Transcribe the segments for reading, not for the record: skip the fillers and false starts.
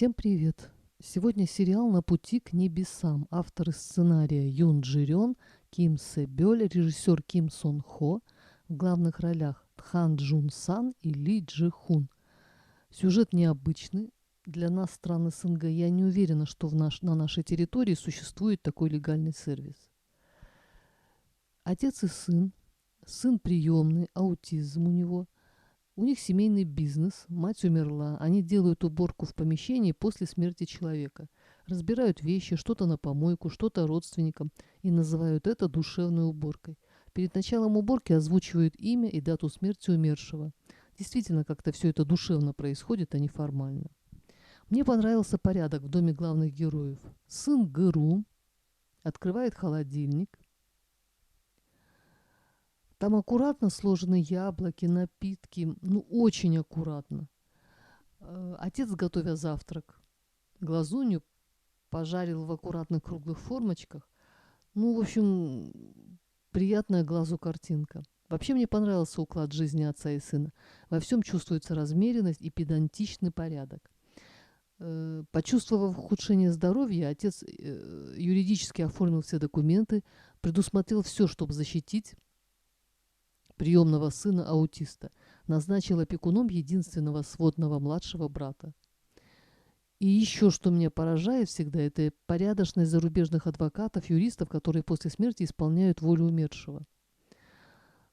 Всем привет! Сегодня сериал «На пути к небесам». Авторы сценария Юн Джи Рён, Ким Се Бёль, режиссер Ким Сон Хо. В главных ролях Тхан Джун Сан и Ли Джи Хун. Сюжет необычный. Для нас, стран СНГ, я не уверена, что на нашей территории существует такой легальный сервис. Отец и сын. Сын приемный, аутизм у него. У них семейный бизнес, мать умерла, они делают уборку в помещении после смерти человека. Разбирают вещи, что-то на помойку, что-то родственникам и называют это душевной уборкой. Перед началом уборки озвучивают имя и дату смерти умершего. Действительно, как-то все это душевно происходит, а не формально. Мне понравился порядок в доме главных героев. Сын ГРУ открывает холодильник. Там аккуратно сложены яблоки, напитки, ну очень аккуратно. Отец, готовя завтрак, глазунью пожарил в аккуратных круглых формочках. Ну, в общем, приятная глазу картинка. Вообще мне понравился уклад жизни отца и сына. Во всем чувствуется размеренность и педантичный порядок. Почувствовав ухудшение здоровья, отец юридически оформил все документы, предусмотрел все, чтобы защитить приемного сына аутиста, назначил опекуном единственного сводного младшего брата. И еще, что меня поражает всегда, это порядочность зарубежных адвокатов, юристов, которые после смерти исполняют волю умершего.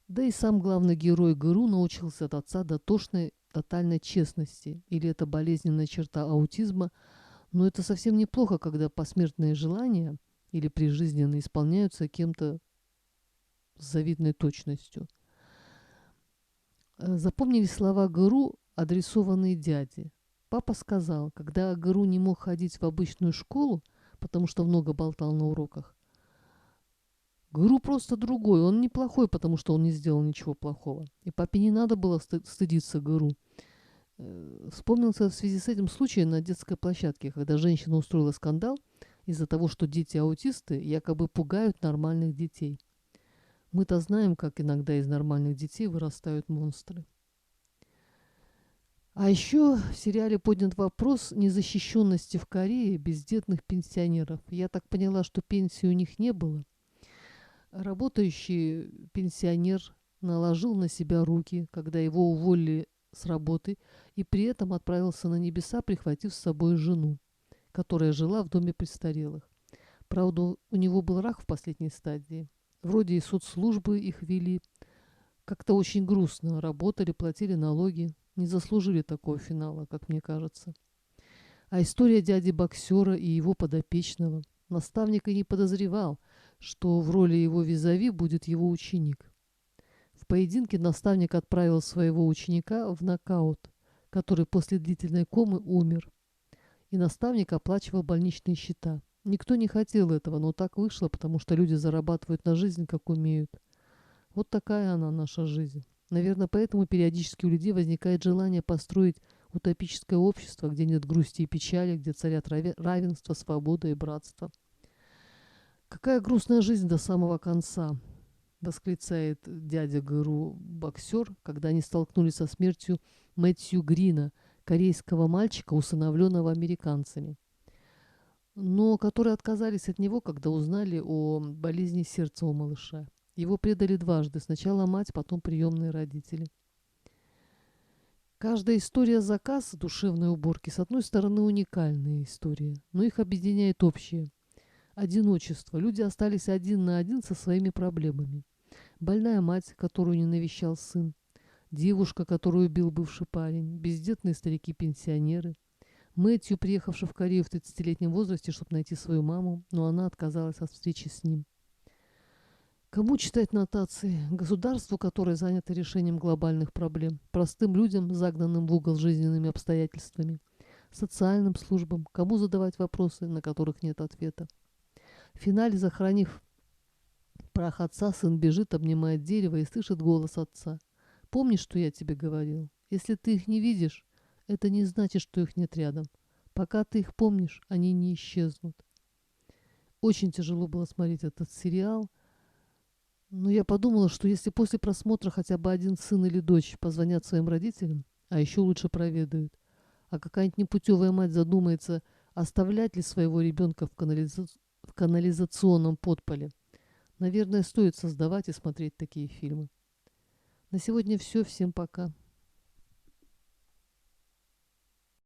Да и сам главный герой ГРУ научился от отца дотошной, тотальной честности. Или это болезненная черта аутизма, но это совсем неплохо, когда посмертные желания или прижизненные исполняются кем-то с завидной точностью. Запомнились слова ГРУ, адресованные дяде. Папа сказал, когда ГРУ не мог ходить в обычную школу, потому что много болтал на уроках, ГРУ просто другой, он неплохой, потому что он не сделал ничего плохого. И папе не надо было стыдиться ГРУ. Вспомнился в связи с этим случай на детской площадке, когда женщина устроила скандал из-за того, что дети-аутисты якобы пугают нормальных детей. Мы-то знаем, как иногда из нормальных детей вырастают монстры. А еще в сериале поднят вопрос незащищенности в Корее бездетных пенсионеров. Я так поняла, что пенсии у них не было. Работающий пенсионер наложил на себя руки, когда его уволили с работы, и при этом отправился на небеса, прихватив с собой жену, которая жила в доме престарелых. Правда, у него был рак в последней стадии. Вроде и соцслужбы их вели. Как-то очень грустно. Работали, платили налоги. Не заслужили такого финала, как мне кажется. А история дяди-боксера и его подопечного. Наставник и не подозревал, что в роли его визави будет его ученик. В поединке наставник отправил своего ученика в нокаут, который после длительной комы умер. И наставник оплачивал больничные счета. Никто не хотел этого, но так вышло, потому что люди зарабатывают на жизнь, как умеют. Вот такая она, наша жизнь. Наверное, поэтому периодически у людей возникает желание построить утопическое общество, где нет грусти и печали, где царят равенство, свобода и братство. «Какая грустная жизнь до самого конца!» — восклицает дядя ГРУ боксер, когда они столкнулись со смертью Мэтью Грина, корейского мальчика, усыновленного американцами, но которые отказались от него, когда узнали о болезни сердца у малыша. Его предали дважды. Сначала мать, потом приемные родители. Каждая история заказ душевной уборки, с одной стороны, уникальная история, но их объединяет общее. Одиночество. Люди остались один на один со своими проблемами. Больная мать, которую не навещал сын. Девушка, которую убил бывший парень. Бездетные старики-пенсионеры. Мэтью, приехавший в Корею в 30-летнем возрасте, чтобы найти свою маму, но она отказалась от встречи с ним. Кому читать нотации? Государству, которое занято решением глобальных проблем, простым людям, загнанным в угол жизненными обстоятельствами, социальным службам, кому задавать вопросы, на которых нет ответа. В финале, захоронив прах отца, сын бежит, обнимает дерево и слышит голос отца. «Помнишь, что я тебе говорил? Если ты их не видишь, это не значит, что их нет рядом. Пока ты их помнишь, они не исчезнут». Очень тяжело было смотреть этот сериал. Но я подумала, что если после просмотра хотя бы один сын или дочь позвонят своим родителям, а еще лучше проведают, А какая-нибудь непутевая мать задумается, оставлять ли своего ребенка в канализационном подполе. Наверное, стоит создавать и смотреть такие фильмы. На сегодня все. Всем пока.